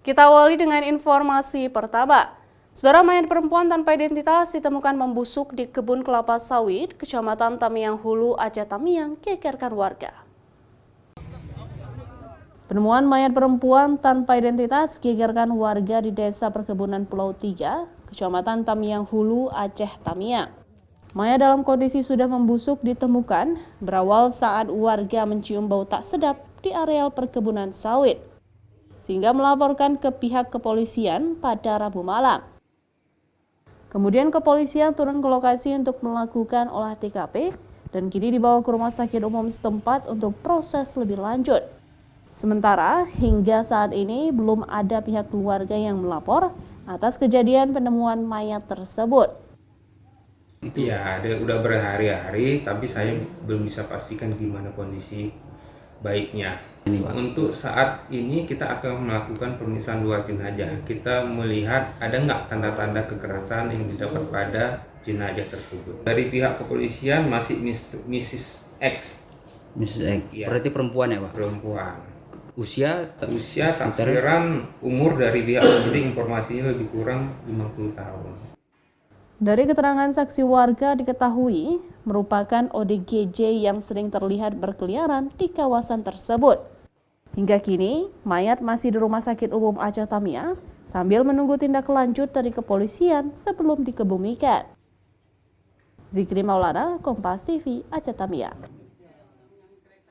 Kita awali dengan informasi pertama. Saudara, mayat perempuan tanpa identitas ditemukan membusuk di kebun kelapa sawit, Kecamatan Tamiang Hulu, Aceh Tamiang, gegerkan warga. Penemuan mayat perempuan tanpa identitas gegerkan warga di Desa Perkebunan Pulau 3, Kecamatan Tamiang Hulu, Aceh Tamiang. Mayat dalam kondisi sudah membusuk ditemukan berawal saat warga mencium bau tak sedap di areal perkebunan sawit, sehingga melaporkan ke pihak kepolisian pada Rabu malam. Kemudian kepolisian turun ke lokasi untuk melakukan olah TKP dan kini dibawa ke rumah sakit umum setempat untuk proses lebih lanjut. Sementara hingga saat ini belum ada pihak keluarga yang melapor atas kejadian penemuan mayat tersebut. Ya, udah berhari-hari, tapi saya belum bisa pastikan gimana kondisi baiknya. Untuk saat ini kita akan melakukan pemeriksaan 2 jenazah. Kita melihat ada nggak tanda-tanda kekerasan yang didapat pada jenazah tersebut. Dari pihak kepolisian masih Mrs. X. Mrs. X. Ya. Berarti perempuan ya, Pak? Perempuan. Usia taksiran umur dari pihak penyidik informasinya lebih kurang 50 tahun. Dari keterangan saksi warga diketahui merupakan ODGJ yang sering terlihat berkeliaran di kawasan tersebut. Hingga kini, mayat masih di Rumah Sakit Umum Aceh Tamiang sambil menunggu tindak lanjut dari kepolisian sebelum dikebumikan. Zikri Maulana, Kompas TV, Aceh Tamiang.